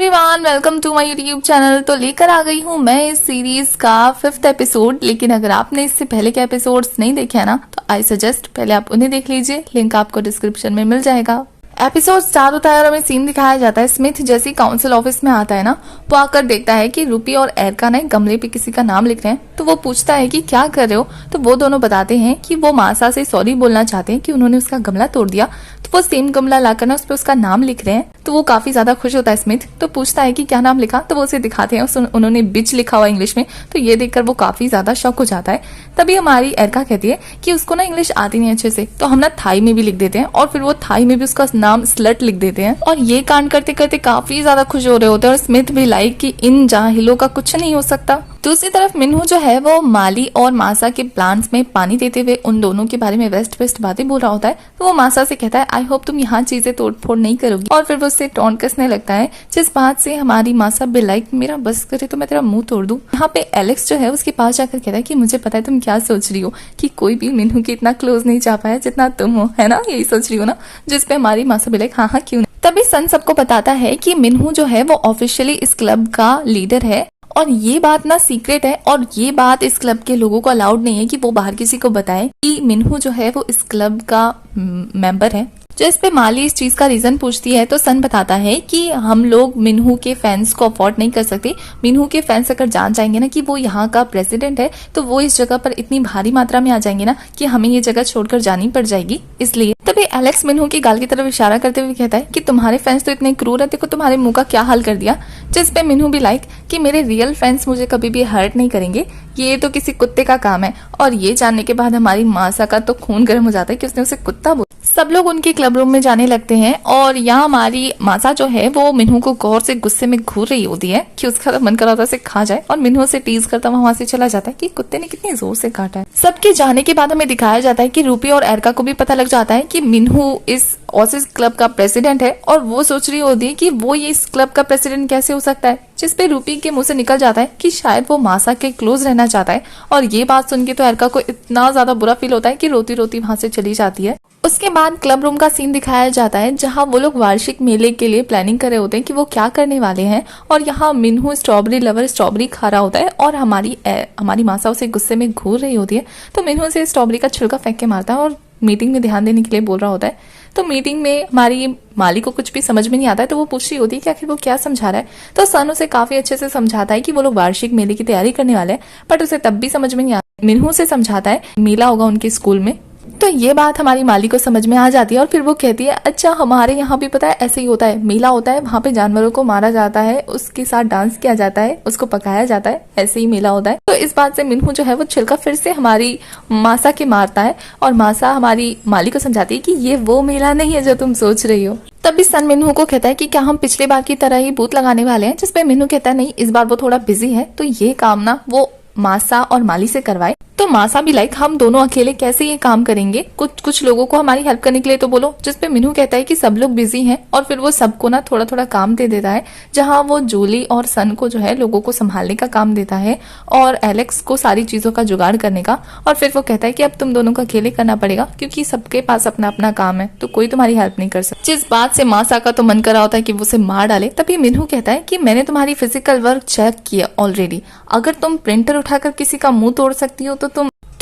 Everyone, welcome to my YouTube channel. तो लेकर आ गई हूँ मैं इस सीरीज का 5th एपिसोड। लेकिन अगर आपने इससे पहले के एपिसोड्स नहीं देखे हैं ना, तो आई सजेस्ट पहले आप उन्हें देख लीजिए। लिंक आपको डिस्क्रिप्शन में मिल जाएगा। एपिसोड स्टार्ट होता है और हमें सीन दिखाया जाता है। स्मिथ जैसी काउंसिल ऑफिस में आता है ना, वो आकर देखता है कि रूपी और एरका ने गमले पे किसी का नाम लिख रहे हैं। तो वो पूछता है कि क्या कर रहे हो। तो वो दोनों बताते हैं कि वो मासा से सॉरी बोलना चाहते हैं कि उन्होंने उसका गमला तोड़ दिया। तो वो सेम गमला लाकर ना उस पर उसका नाम लिख रहे हैं। तो वो काफी ज्यादा खुश होता है स्मिथ। तो पूछता है कि क्या नाम लिखा। तो वो उसे दिखाते हैं, उन्होंने बिच लिखा हुआ इंग्लिश में। तो ये देखकर वो काफी ज्यादा शॉक हो जाता है। तभी हमारी एरका कहती है कि उसको ना इंग्लिश आती नहीं अच्छे से, तो हम ना थाई में भी लिख देते हैं। और फिर वो थाई में भी उसका नाम स्लट लिख देते हैं। और ये कांड करते करते काफी ज्यादा खुश हो रहे होते हैं। और स्मिथ भी लाइक कि इन जाहिलों का कुछ नहीं हो सकता। दूसरी तरफ मिन्हू जो है वो माली और मासा के प्लांट्स में पानी देते हुए उन दोनों के बारे में वेस्ट बातें बोल रहा होता है। तो वो मासा से कहता है आई होप तुम यहाँ चीजें तोड़फोड़ नहीं करोगी। और फिर वो उससे टोंट कसने लगता है, जिस बात से हमारी मासा भी लाइक मेरा बस करे तो मैं तेरा मुंह तोड़ दूं। यहाँ पे एलेक्स जो है उसके पास जाकर कहता है कि मुझे पता है तुम क्या सोच रही हो, कि कोई भी मिन्हू के इतना क्लोज नहीं जा पाया जितना तुम हो, है ना, यही सोच रही हो ना। जिस पे हमारी मासा भी लाइक हाँ हाँ क्यों नहीं। तभी सन सबको बताता है कि मिन्हू जो है वो ऑफिशियली इस क्लब का लीडर है। और ये बात ना सीक्रेट है, और ये बात इस क्लब के लोगों को अलाउड नहीं है कि वो बाहर किसी को बताए कि मिन्हू जो है वो इस क्लब का मेंबर है। जो इस पे माली इस चीज का रीजन पूछती है तो सन बताता है कि हम लोग मिन्हू के फैंस को अफोर्ड नहीं कर सकते। मिन्हू के फैंस अगर जान जाएंगे ना कि वो यहाँ का प्रेसिडेंट है, तो वो इस जगह पर इतनी भारी मात्रा में आ जाएंगे ना कि हमें ये जगह छोड़कर जानी पड़ जाएगी। इसलिए तभी एलेक्स मिन्हू की गाल की तरफ इशारा करते हुए कहता है कि तुम्हारे फैंस तो इतने क्रूर है, देखो तुम्हारे मुंह का क्या हाल कर दिया। जिस पे मिन्हू भी लाइक कि मेरे रियल फैंस मुझे कभी भी हर्ट नहीं करेंगे, ये तो किसी कुत्ते का काम है। और ये जानने के बाद हमारी मासा का तो खून गर्म हो जाता है कि उसने उसे कुत्ता बोला। सब लोग उनके क्लब रूम में जाने लगते हैं और यहाँ हमारी मासा जो है वो मिन्हू को गौर से गुस्से में घूर रही होती है कि उसका मन कर रहा था उसे खा जाए। और मिन्हू से टीज करता वहां से चला जाता है कि कुत्ते ने कितनी जोर से काटा है। सबके जाने के बाद हमें दिखाया जाता है कि रूपी और एरका को भी पता लग जाता है कि मिन्हू इस ऑसिस क्लब का प्रेसिडेंट है। और वो सोच रही होती है कि वो ये इस क्लब का प्रेसिडेंट कैसे हो सकता है। जिस पे रूपी के मुंह से निकल जाता है कि शायद वो मासा के क्लोज रहना चाहता है। और ये बात सुन के तो एरका को इतना ज्यादा बुरा फील होता है कि रोती रोती वहां से चली जाती है। उसके बाद क्लब रूम का सीन दिखाया जाता है जहां वो लोग वार्षिक मेले के लिए प्लानिंग कर रहे होते हैं कि वो क्या करने वाले हैं। और यहाँ मिन्हू स्ट्रॉबेरी लवर स्ट्रॉबेरी खा रहा होता है और हमारी मासा उसे गुस्से में घूर रही होती है। तो मिन्हू से स्ट्रॉबेरी का छिलका फेंक के मारता है और मीटिंग में ध्यान देने के लिए बोल रहा होता है। तो मीटिंग में हमारी माली को कुछ भी समझ में नहीं आता है, तो वो पूछ रही होती है कि आखिर वो क्या समझा रहा है। तो सन उसे काफी अच्छे से समझाता है कि वो लोग वार्षिक मेले की तैयारी करने वाले हैं, बट उसे तब भी समझ में नहीं आता। मिन्हू से समझाता है मेला होगा उनके स्कूल में। तो ये बात हमारी माली को समझ में आ जाती है और फिर वो कहती है अच्छा हमारे यहाँ भी पता है ऐसे ही होता है, मेला होता है, वहाँ पे जानवरों को मारा जाता है, उसके साथ डांस किया जाता है, उसको पकाया जाता है, ऐसे ही मेला होता है। तो इस बात से मिन्हू जो है वो छिलका फिर से हमारी मासा के मारता है और मासा हमारी माली को समझाती है कि ये वो मेला नहीं है जो तुम सोच रही हो। तभी सन मिन्हू को कहता है कि क्या हम पिछले बार की तरह ही बूथ लगाने वाले हैं। जिसपे मिन्हू कहता है नहीं, इस बार वो थोड़ा बिजी है, तो ये काम ना वो मासा और माली से करवाए। तो मासा भी लाइक हम दोनों अकेले कैसे ये काम करेंगे, कुछ लोगों को हमारी हेल्प करने के लिए तो बोलो। जिसपे मिन्हू कहता है कि सब लोग बिजी हैं और फिर वो सबको ना थोड़ा थोड़ा काम दे देता है। जहां वो जूली और सन को जो है लोगों को संभालने का काम देता है और एलेक्स को सारी चीजों का जुगाड़ करने का। और फिर वो कहता है कि अब तुम दोनों को अकेले करना पड़ेगा क्योंकि सबके पास अपना अपना काम है, तो कोई तुम्हारी हेल्प नहीं कर सकता। जिस बात से मासा का तो मन कर रहा होता है कि वो उसे मार डाले। तभी मिन्हू कहता है कि मैंने तुम्हारी फिजिकल वर्क चेक किया ऑलरेडी, अगर तुम प्रिंटर उठाकर किसी का मुंह तोड़ सकती हो तो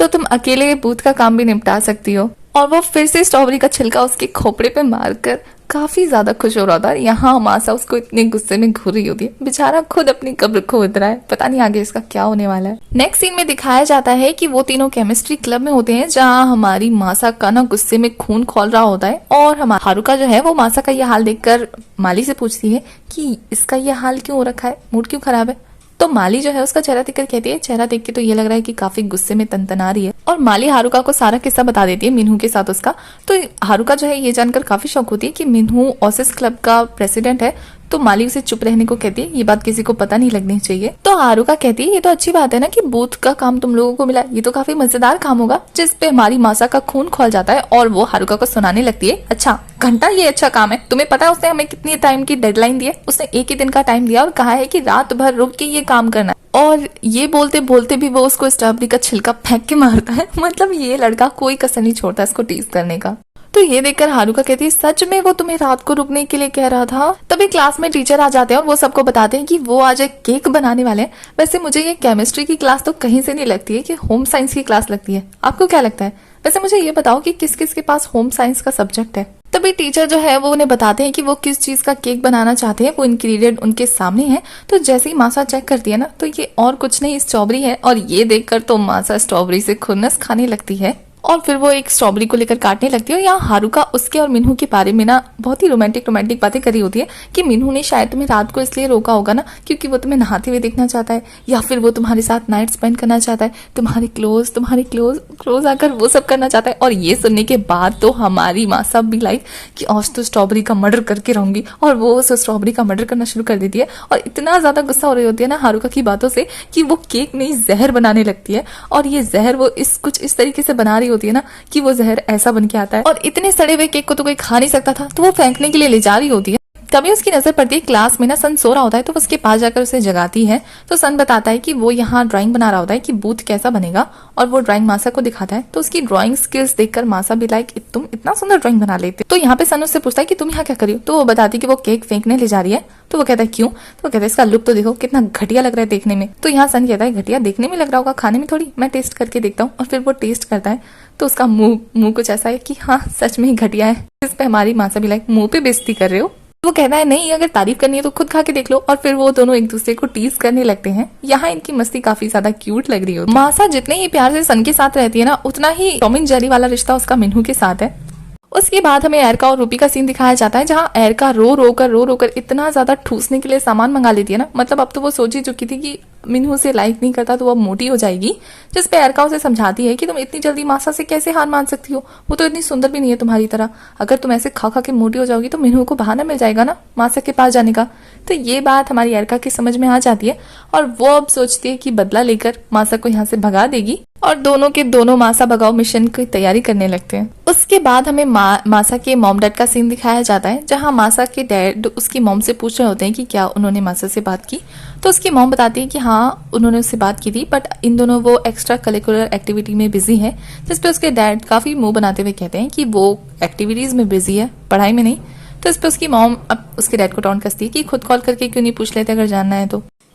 तुम अकेले बूथ का काम भी निपटा सकती हो। और वो फिर से स्ट्रॉबेरी का छिलका उसके खोपड़े पे मारकर काफी ज्यादा खुश हो रहा था। यहाँ मासा उसको इतने गुस्से में घूर रही होती है, बेचारा खुद अपनी कब्र खोद रहा है, पता नहीं आगे इसका क्या होने वाला है। नेक्स्ट सीन में दिखाया जाता है कि वो तीनों केमिस्ट्री क्लब में होते हैं जहाँ हमारी मासा का ना गुस्से में खून खौल रहा होता है। और हमारा हारुका जो है वो मासा का ये हाल देखकर माली से पूछती है कि इसका ये हाल क्यों हो रखा है, मूड क्यों खराब है। तो माली जो है उसका चेहरा देखकर कहती है, चेहरा देख के तो ये लग रहा है कि काफी गुस्से में तनतना रही है। और माली हारुका को सारा किस्सा बता देती है मिन्हू के साथ उसका। तो हारुका जो है ये जानकर काफी शौक होती है कि मिन्हू ऑसिस क्लब का प्रेसिडेंट है। तो माली उसे चुप रहने को कहती है, ये बात किसी को पता नहीं लगनी चाहिए। तो हारुका कहती है ये तो अच्छी बात है ना कि बूथ का काम तुम लोगों को मिला, ये तो काफी मजेदार काम होगा। जिस पे हमारी मासा का खून खोल जाता है और वो हारुका को सुनाने लगती है, अच्छा घंटा ये अच्छा काम है, तुम्हें पता है उसने हमें कितनी टाइम की डेडलाइन दी है, उसने 1 ही दिन का टाइम दिया और कहा है कि रात भर रुक के ये काम करना है। और ये बोलते बोलते भी वो उसको स्ट्रॉबेरी का छिलका फेंक के मारता है। मतलब ये लड़का कोई कसर नहीं छोड़ता इसको टीज करने का। तो ये देखकर हारुका कहती है सच में वो तुम्हें रात को रुकने के लिए कह रहा था। तभी क्लास में टीचर आ जाते हैं और वो सबको बताते हैं कि वो आज एक केक बनाने वाले हैं। वैसे मुझे ये केमिस्ट्री की क्लास तो कहीं से नहीं लगती है, कि होम साइंस की क्लास लगती है। आपको क्या लगता है? वैसे मुझे ये बताओ कि किस किस के पास होम साइंस का सब्जेक्ट है। तभी टीचर जो है वो उन्हें बताते हैं कि वो किस चीज का केक बनाना चाहते हैं। वो इंग्रेडिएंट उनके सामने है। तो जैसे ही मासा चेक करती है ना, तो ये और कुछ नहीं स्ट्रॉबेरी है। और ये देखकर तो मासा स्ट्रॉबेरी से खुन्नस खाने लगती है और फिर वो एक स्ट्रॉबेरी को लेकर काटने लगती है। और यहाँ हारुका उसके और मिन्हू के बारे में ना बहुत ही रोमांटिक बातें करी होती है कि मिन्हू ने शायद तुम्हें रात को इसलिए रोका होगा ना क्योंकि वो तुम्हें नहाते हुए देखना चाहता है, या फिर वो तुम्हारे साथ नाइट स्पेंड करना चाहता है, तुम्हारे क्लोज आकर वो सब करना चाहता है। और ये सुनने के बाद तो हमारी माँ सब भी लाइक कि आज तो स्ट्रॉबेरी का मर्डर करके रहूंगी, और वो उस स्ट्रॉबेरी का मर्डर करना शुरू कर देती है। और इतना ज्यादा गुस्सा हो रही होती है ना हारुका की बातों से कि वो केक नहीं जहर बनाने लगती है। और ये जहर वो कुछ इस तरीके से बना रही होती है ना कि वो जहर ऐसा बन के आता है। और इतने सड़े हुए केक को तो कोई खा नहीं सकता था, तो वो फेंकने के लिए ले जा रही होती है। तभी उसकी नजर पड़ती है क्लास में ना सन सो रहा होता है। तो वो उसके पास जाकर उसे जगाती है। तो सन बताता है कि वो यहाँ ड्राइंग बना रहा होता है कि बूथ कैसा बनेगा, और वो ड्राइंग मासा को दिखाता है। तो उसकी ड्राइंग स्किल्स देखकर मासा भी लाइक तुम इतना सुंदर ड्राइंग बना लेते। तो यहाँ पे सन उससे पूछता है कि तुम यहाँ क्या कर रही हो। तो वो बताती है कि वो केक फेंकने ले जा रही है। तो वो कहता है क्यों? तो वो कहता है इसका लुक तो देखो कितना घटिया लग रहा है देखने में। तो यहाँ सन कहता है घटिया देखने में लग रहा होगा, खाने में थोड़ी, मैं टेस्ट करके देखता हूँ। और फिर वो टेस्ट करता है तो उसका मुंह कुछ ऐसा है कि हाँ सच में ही घटिया है। इस पे हमारी मासा भी लाइक मुंह पे बेइज्जती कर रहे हो। वो कहता है नहीं, अगर तारीफ करनी है तो खुद खा के देख लो। और फिर वो दोनों एक दूसरे को टीज करने लगते हैं। यहाँ इनकी मस्ती काफी ज्यादा क्यूट लग रही होती है। मासा जितने ही प्यार से सन के साथ रहती है ना, उतना ही टॉम एंड जेरी वाला रिश्ता उसका मिन्हू के साथ है। उसके बाद हमें एरका और रूपी का सीन दिखाया जाता है, जहाँ एरका रो रोकर इतना ज्यादा ठूसने के लिए सामान मंगा लेती है ना। मतलब अब तो वो सोच ही चुकी थी कि मिन्हू से लाइक नहीं करता तो वो मोटी हो जाएगी। जिस पे एरका उसे समझाती है कि तुम इतनी जल्दी मासा से कैसे हार मान सकती हो, वो तो इतनी सुंदर भी नहीं है तुम्हारी तरह। अगर तुम ऐसे खा के मोटी हो जाओगी तो मिन्हू को बहाना मिल जाएगा ना मासा के पास जाने का। तो ये बात हमारी एरका की समझ में आ जाती है और वो अब सोचती है कि बदला लेकर मासा को यहाँ से भगा देगी। और दोनों के दोनों मासा भगाओ मिशन की तैयारी करने लगते हैं। उसके बाद हमें मासा के मॉम डैड का सीन दिखाया जाता है, जहाँ मासा के डैड उसकी मॉम से पूछ रहे होते हैं कि क्या उन्होंने मासा से बात की। तो उसकी मॉम बताती है कि हाँ उन्होंने उससे बात की थी, बट इन दोनों वो एक्स्ट्रा करिकुलर एक्टिविटी में बिजी है। जिसपे उसके डैड काफी मुंह बनाते हुए कहते हैं कि वो एक्टिविटीज में बिजी है, पढ़ाई में नहीं। तो इस पे उसकी मॉम अब उसके डैड को टॉन्ट कसती है कि खुद कॉल करके क्यों नहीं पूछ लेते अगर जानना है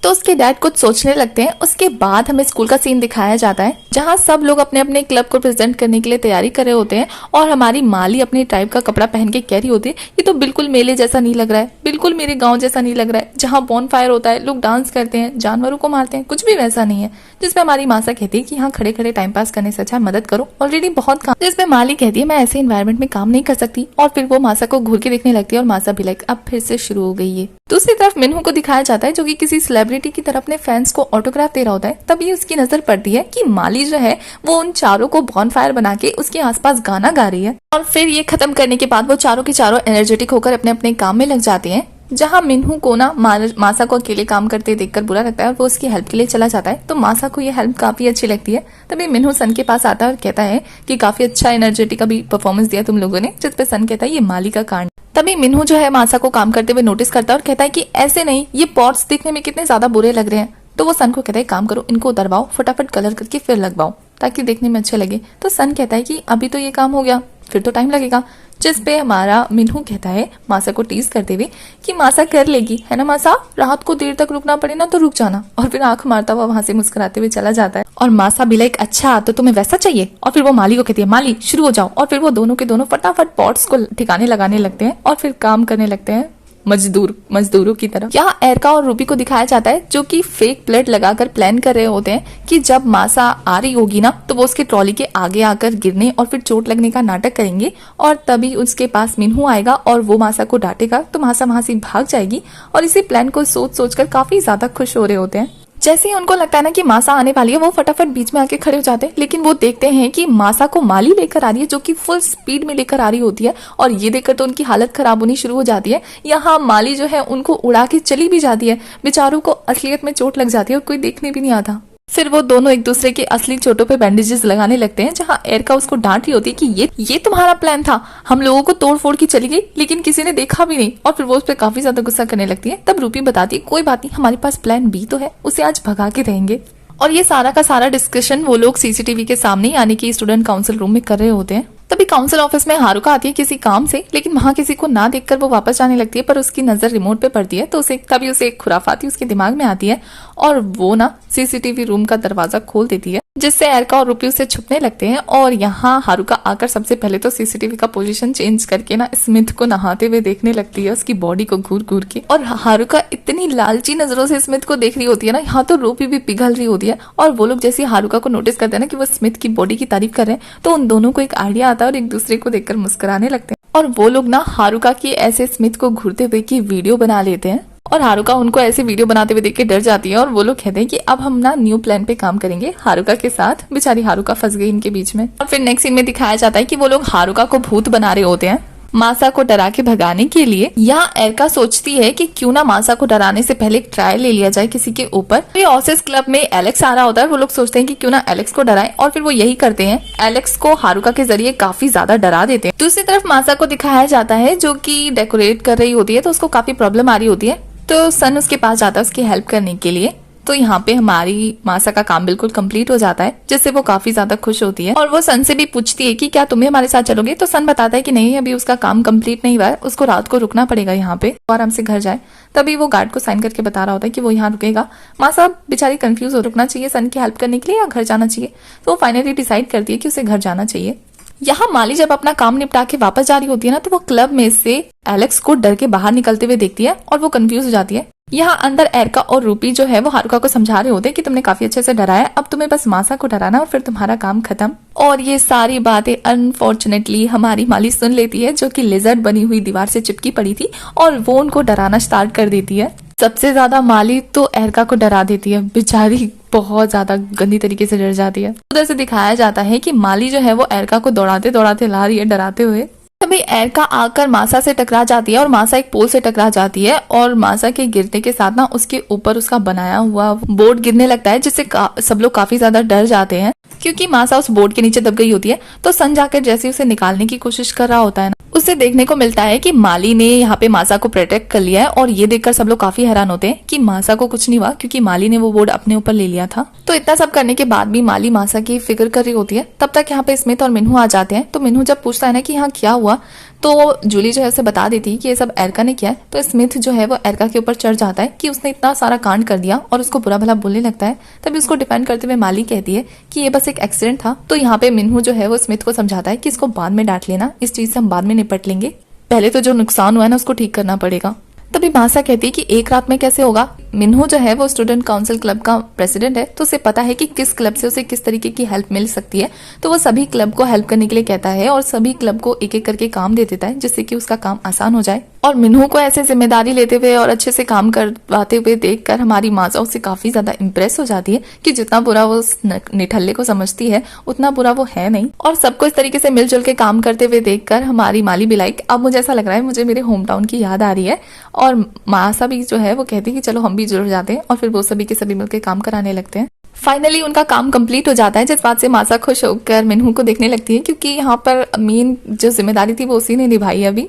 तो उसके डैड कुछ सोचने लगते हैं। उसके बाद हमें स्कूल का सीन दिखाया जाता है, जहाँ सब लोग अपने अपने क्लब को प्रेजेंट करने के लिए तैयारी कर रहे होते हैं। और हमारी माली अपने टाइप का कपड़ा पहन के कह रही होती है ये तो बिल्कुल मेले जैसा नहीं लग रहा है, बिल्कुल मेरे गांव जैसा नहीं लग रहा है, जहाँ बॉन फायर होता है, लोग डांस करते हैं, जानवरों को मारते हैं, कुछ भी वैसा नहीं है। जिसमें हमारी मासा कहती है कि यहाँ खड़े खड़े टाइम पास करने से अच्छा मदद करो, ऑलरेडी बहुत काम। जिसमें माली कहती है मैं ऐसे इन्वायरमेंट में काम नहीं कर सकती। और फिर वो मासा को घूर के देखने लगती है और मासा भी लाइक अब फिर से शुरू हो गई है। दूसरी तरफ मिन्हू को दिखाया जाता है, जो कि किसी सेलिब्रिटी की तरफ अपने फैंस को ऑटोग्राफ दे रहा होता है। तभी उसकी नजर पड़ती है कि माली जो है वो उन चारों को बॉनफायर बना के उसके आसपास गाना गा रही है। और फिर ये खत्म करने के बाद वो चारों के चारों एनर्जेटिक होकर अपने अपने काम में लग जाते हैं। जहाँ मिन्हू को ना मासा को अकेले काम करते देखकर बुरा लगता है और वो उसकी हेल्प के लिए चला जाता है। तो मासा को ये हेल्प काफी अच्छी लगती है। तभी मिन्हू सन के पास आता है और कहता है कि काफी अच्छा एनर्जेटिक अभी परफॉर्मेंस दिया तुम लोगों ने। जिस पे सन कहता है ये माली का कांड। तभी मिन्हू जो है मासा को काम करते हुए नोटिस करता है और कहता है कि ऐसे नहीं, ये पॉट्स दिखने में कितने ज्यादा बुरे लग रहे हैं। तो वो सन को कहता है काम करो, इनको उतरवाओ, फटाफट कलर करके फिर लगवाओ ताकि देखने में अच्छे लगे। तो सन कहता है कि अभी तो ये काम हो गया, फिर तो टाइम लगेगा। जिस पे हमारा मिन्हू कहता है मासा को टीज करते हुए कि मासा कर लेगी, है ना मासा, रात को देर तक रुकना पड़े ना तो रुक जाना। और फिर आंख मारता हुआ वहां से मुस्कुराते हुए चला जाता है। और मासा भी लाइक अच्छा तो तुम्हें वैसा चाहिए। और फिर वो माली को कहती है माली शुरू हो जाओ। और फिर वो दोनों के दोनों फटाफट पॉट्स को ठिकाने लगाने लगते हैं और फिर काम करने लगते हैं मजदूरों की तरह। यहाँ एरका और रूबी को दिखाया जाता है, जो कि फेक ब्लड लगाकर प्लान कर रहे होते हैं कि जब मासा आ रही होगी ना तो वो उसके ट्रॉली के आगे आकर गिरने और फिर चोट लगने का नाटक करेंगे। और तभी उसके पास मिन्हू आएगा और वो मासा को डांटेगा तो मासा वहां से भाग जाएगी। और इसी प्लान को सोच कर काफी ज्यादा खुश हो रहे होते हैं। जैसे ही उनको लगता है ना कि मासा आने वाली है, वो फटाफट बीच में आके खड़े हो जाते हैं। लेकिन वो देखते हैं कि मासा को माली लेकर आ रही है, जो कि फुल स्पीड में लेकर आ रही होती है। और ये देखकर तो उनकी हालत खराब होनी शुरू हो जाती है। यहाँ माली जो है उनको उड़ा के चली भी जाती है। बेचारों को असलियत में चोट लग जाती है और कोई देखने भी नहीं आता। फिर वो दोनों एक दूसरे के असली चोटों पे बैंडेजेस लगाने लगते हैं, जहाँ एरका उसको डांट रही होती है कि ये तुम्हारा प्लान था, हम लोगों को तोड़ फोड़ की चली गई लेकिन किसी ने देखा भी नहीं। और फिर वो उस पर काफी ज्यादा गुस्सा करने लगती है। तब रूपी बताती है कोई बात नहीं, हमारे पास प्लान बी तो है, उसे आज भगा के रहेंगे। और ये सारा का सारा डिस्कशन वो लोग सीसीटीवी के सामने यानी कि स्टूडेंट काउंसिल रूम में कर रहे होते हैं। तभी काउंसिल ऑफिस में हारुका आती है किसी काम से, लेकिन वहां किसी को ना देखकर वो वापस जाने लगती है, पर उसकी नजर रिमोट पे पड़ती है तो तभी उसे एक खुराफाती उसके दिमाग में आती है और वो ना सीसीटीवी रूम का दरवाजा खोल देती है, जिससे एरका और रूपी उसे छुपने लगते हैं। और यहाँ हारुका आकर सबसे पहले तो सीसीटीवी का पोजीशन चेंज करके ना स्मिथ को नहाते हुए देखने लगती है, उसकी बॉडी को घूर घूर के। और हारुका इतनी लालची नजरों से स्मिथ को देख रही होती है ना, यहाँ तो रूपी भी पिघल रही होती है। और वो लोग जैसे हारुका को नोटिस करते हैं ना कि वो स्मिथ की बॉडी की तारीफ कर रहे हैं, तो उन दोनों को एक आइडिया आता है और एक दूसरे को देखकर मुस्कुराने लगते हैं। और वो लोग ना हारुका की ऐसे स्मिथ को घूरते हुए की वीडियो बना लेते हैं और हारुका उनको ऐसे वीडियो बनाते हुए देख के डर जाती है। और वो लोग कहते हैं कि अब हम ना न्यू प्लान पे काम करेंगे हारुका के साथ। बेचारी हारुका फंस गई इनके बीच में। और फिर नेक्स्ट सीन में दिखाया जाता है कि वो लोग हारुका को भूत बना रहे होते हैं मासा को डरा के भगाने के लिए। यहाँ एरका सोचती है कि क्यों ना मासा को डराने से पहले एक ट्रायल ले लिया जाए किसी के ऊपर। ये ऑसिस क्लब में एलेक्स आ रहा होता है, वो लोग सोचते हैं कि क्यों ना एलेक्स को डराएं और फिर वो यही करते हैं, एलेक्स को हारुका के जरिए काफी ज्यादा डरा देते हैं। दूसरी तरफ मासा को दिखाया जाता है जो कि डेकोरेट कर रही होती है, तो उसको काफी प्रॉब्लम आ रही होती है, तो सन उसके पास जाता है उसकी हेल्प करने के लिए। तो यहाँ पे हमारी मासा का काम बिल्कुल कंप्लीट हो जाता है, जिससे वो काफी ज्यादा खुश होती है। और वो सन से भी पूछती है कि क्या तुम भी हमारे साथ चलोगे, तो सन बताता है कि नहीं, अभी उसका काम कंप्लीट नहीं हुआ है, उसको रात को रुकना पड़ेगा यहाँ पे और हमसे घर जाए। तभी वो गार्ड को साइन करके बता रहा होता है कि वो यहाँ रुकेगा। मासा बेचारी कंफ्यूज हो, रुकना चाहिए सन की हेल्प करने के लिए या घर जाना चाहिए। तो वो फाइनली डिसाइड करती है कि उसे घर जाना चाहिए। यहाँ माली जब अपना काम निपटा के वापस जा रही होती है ना, तो वो क्लब में से एलेक्स को डर के बाहर निकलते हुए देखती है और वो कंफ्यूज हो जाती है। यहाँ अंदर एरका और रूपी जो है वो हारुका को समझा रहे होते हैं कि तुमने काफी अच्छे से डराया, अब तुम्हें बस मासा को डराना और फिर तुम्हारा काम खत्म। और ये सारी बातें अनफॉर्चुनेटली हमारी माली सुन लेती है, जो कि लिजर्ड बनी हुई दीवार से चिपकी पड़ी थी, और वो उनको डराना स्टार्ट कर देती है। सबसे ज्यादा माली तो एरका को डरा देती है, बेचारी बहुत ज्यादा गंदी तरीके से डर जाती है। उधर से दिखाया जाता है कि माली जो है वो एरका को दौड़ाते दौड़ाते ला रही है डराते हुए। तभी एरका आकर मासा से टकरा जाती है और मासा एक पोल से टकरा जाती है और मासा के गिरने के साथ ना उसके ऊपर उसका बनाया हुआ बोर्ड गिरने लगता है, जिससे सब लोग काफी ज्यादा डर जाते हैं क्योंकि मासा उस बोर्ड के नीचे दब गई होती है। तो सन जाकर जैसे उसे निकालने की कोशिश कर रहा होता है ना, उसे देखने को मिलता है कि माली ने यहाँ पे मासा को प्रोटेक्ट कर लिया है। और ये देखकर सब लोग काफी हैरान होते हैं कि मासा को कुछ नहीं हुआ क्योंकि माली ने वो बोर्ड अपने ऊपर ले लिया था। तो इतना सब करने के बाद भी माली मासा की फिक्र कर रही होती है। तब तक यहाँ पे स्मिथ और मिन्हू आ जाते हैं। तो मिन्हू जब पूछता है ना कि यहाँ क्या हुआ, तो जूली जो है उसे बता देती है कि ये सब एरका ने किया है। तो स्मिथ जो है वो एरका के ऊपर चढ़ जाता है कि उसने इतना सारा कांड कर दिया और उसको बुरा भला बोलने लगता है। तभी उसको डिफेंड करते हुए माली कहती है कि ये बस एक एक्सीडेंट था। तो यहाँ पे मिन्हू जो है वो स्मिथ को समझाता है कि इसको बाद में डांट लेना, इस चीज से हम बाद में निपट लेंगे, पहले तो जो नुकसान हुआ है ना उसको ठीक करना पड़ेगा। तभी मासा कहती है कि एक रात में कैसे होगा। मिन्हू जो है वो स्टूडेंट काउंसिल क्लब का प्रेसिडेंट है, तो उसे पता है कि किस क्लब से उसे किस तरीके की हेल्प मिल सकती है। तो वो सभी क्लब को हेल्प करने के लिए कहता है और सभी क्लब को एक एक करके काम दे देता है, जिससे कि उसका काम आसान हो जाए। और मिन्हू को ऐसे जिम्मेदारी लेते हुए और अच्छे से काम करवाते हुए देखकर हमारी मासा उससे काफी ज्यादा इम्प्रेस हो जाती है कि जितना बुरा वो उस निठल्ले को समझती है उतना बुरा वो है नहीं। और सबको इस तरीके से मिलजुल के काम करते हुए देखकर हमारी माली भी लाइक, अब मुझे ऐसा लग रहा है मुझे मेरे होम टाउन की याद आ रही है। और मासा भी जो है वो कहती है कि चलो हम भी जुड़ जाते हैं, और फिर वो सभी के सभी मिलकर काम कराने लगते हैं। फाइनली उनका काम कंप्लीट हो जाता है, जिस बात से मासा खुश होकर मिन्हू को देखने लगती है क्योंकि यहाँ पर मेन जो जिम्मेदारी थी वो उसी ने निभाई। अभी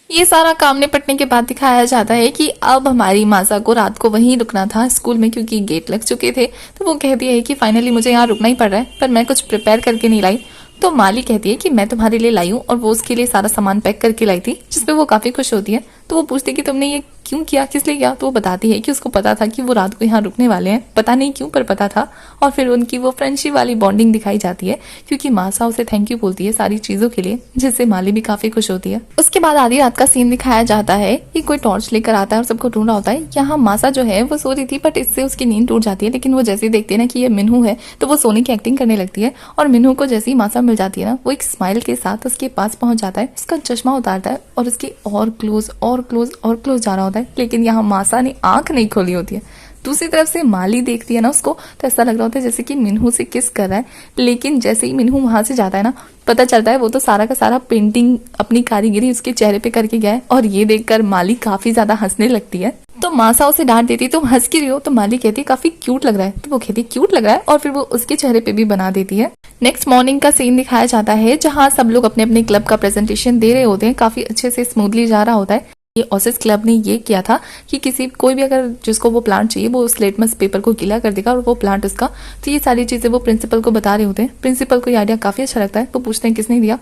ये सारा काम निपटने के बाद दिखाया जाता है कि अब हमारी मासा को रात को वहीं रुकना था स्कूल में, क्योंकि गेट लग चुके थे। तो वो कहती है कि फाइनली मुझे यहाँ रुकना ही पड़ रहा है, पर मैं कुछ प्रिपेयर करके नहीं लाई। तो माली कहती है कि मैं तुम्हारे लिए लाई हूँ, और वो उसके लिए सारा सामान पैक करके लाई थी, जिसपे वो काफी खुश होती है। तो वो पूछती है कि तुमने ये क्यों किया, किस लिए किया। तो वो बताती है कि उसको पता था कि वो रात को यहाँ रुकने वाले हैं, पता नहीं क्यों पर पता था। और फिर उनकी वो फ्रेंडशिप वाली बॉन्डिंग दिखाई जाती है क्योंकि मासा उसे थैंक यू बोलती है सारी चीजों के लिए, जिससे माली भी काफी खुश होती है। उसके बाद आधी रात का सीन दिखाया जाता है कि कोई टॉर्च लेकर आता है और सबको ढूंढ रहा होता है। यहाँ मासा जो है वो सो रही थी, बट इससे उसकी नींद टूट जाती है। लेकिन वो जैसे ही देखती है ना कि ये मिन्हू है, तो वो सोने की एक्टिंग करने लगती है। और मिन्हू को जैसे ही मासा मिल जाती है ना, वो एक स्माइल के साथ उसके पास पहुंच जाता है, उसका चश्मा उतारता है और उसके और क्लोज और क्लोज और क्लोज जा रहा होता है। लेकिन यहाँ मासा ने आंख नहीं खोली होती है। दूसरी तरफ से माली देखती है ना उसको, तो ऐसा लग रहा होता है जैसे कि मिन्हू से किस कर रहा है। लेकिन जैसे ही मिन्हू वहां से जाता है ना, पता चलता है वो तो सारा का सारा पेंटिंग अपनी कारीगरी उसके चेहरे पे करके गया है। और ये देखकर माली काफी ज्यादा हंसने लगती है। तो मासा उसे डांट देती, तुम हंस क्यों रही हो। तो माली कहती काफी क्यूट लग रहा है। तो वो कहती क्यूट लग रहा है, और फिर वो उसके चेहरे पे भी बना देती है। नेक्स्ट मॉर्निंग का सीन दिखाया जाता है, जहाँ सब लोग अपने अपने क्लब का प्रेजेंटेशन दे रहे होते हैं। काफी अच्छे से स्मूथली जा रहा होता है। ये ऑसिस क्लब ने ये किया था कि कोई भी अगर जिसको वो प्लांट चाहिए वो उस लिटमस पेपर को गीला कर देगा और वो प्लांट उसका। तो ये सारी चीजें वो प्रिंसिपल को बता रहे होते हैं। प्रिंसिपल को ये आइडिया काफी अच्छा लगता है। तो पूछते हैं किसने दिया।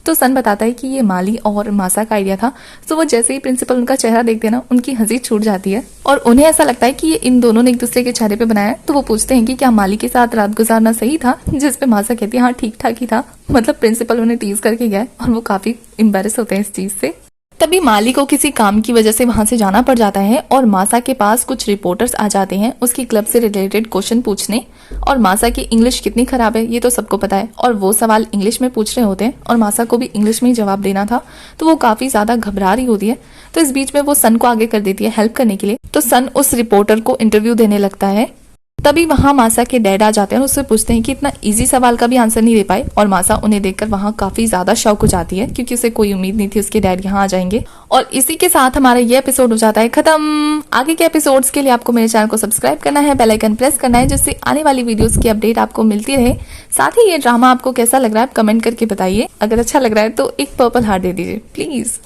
तो सन बताता है कि ये माली और मासा का आइडिया था। तो वो जैसे ही प्रिंसिपल उनका चेहरा देखते हैं ना, उनकी हंसी छूट जाती है और उन्हें ऐसा लगता है कि ये इन दोनों ने एक दूसरे के चेहरे पे बनाया है। तो वो पूछते हैं कि क्या माली के साथ रात गुजारना सही था, जिस पे मासा कहती है हाँ ठीक ठाक ही था। मतलब प्रिंसिपल उन्हें टीज करके गया और वो काफी एम्बेरस होते हैं इस चीज से। तभी माली को किसी काम की वजह से वहां से जाना पड़ जाता है और मासा के पास कुछ रिपोर्टर्स आ जाते हैं उसकी क्लब से रिलेटेड क्वेश्चन पूछने। और मासा की इंग्लिश कितनी खराब है ये तो सबको पता है, और वो सवाल इंग्लिश में पूछ रहे होते हैं और मासा को भी इंग्लिश में ही जवाब देना था। तो वो काफी ज्यादा घबरा रही होती है। तो इस बीच में वो सन को आगे कर देती है हेल्प करने के लिए। तो सन उस रिपोर्टर को इंटरव्यू देने लगता है। तभी वहां मासा के डैड आ जाते हैं और उससे पूछते हैं कि इतना इजी सवाल का भी आंसर नहीं दे पाए। और मासा उन्हें देखकर वहां काफी ज्यादा शॉक हो जाती है क्योंकि उसे कोई उम्मीद नहीं थी उसके डैड यहाँ आ जाएंगे। और इसी के साथ हमारा ये एपिसोड हो जाता है खत्म। आगे के एपिसोड्स के लिए आपको मेरे चैनल को सब्सक्राइब करना है, बेल आइकन प्रेस करना है जिससे आने वाली वीडियोस की अपडेट आपको मिलती रहे। साथ ही ये ड्रामा आपको कैसा लग रहा है आप कमेंट करके बताइए। अगर अच्छा लग रहा है तो एक पर्पल हार्ट दे दीजिए प्लीज।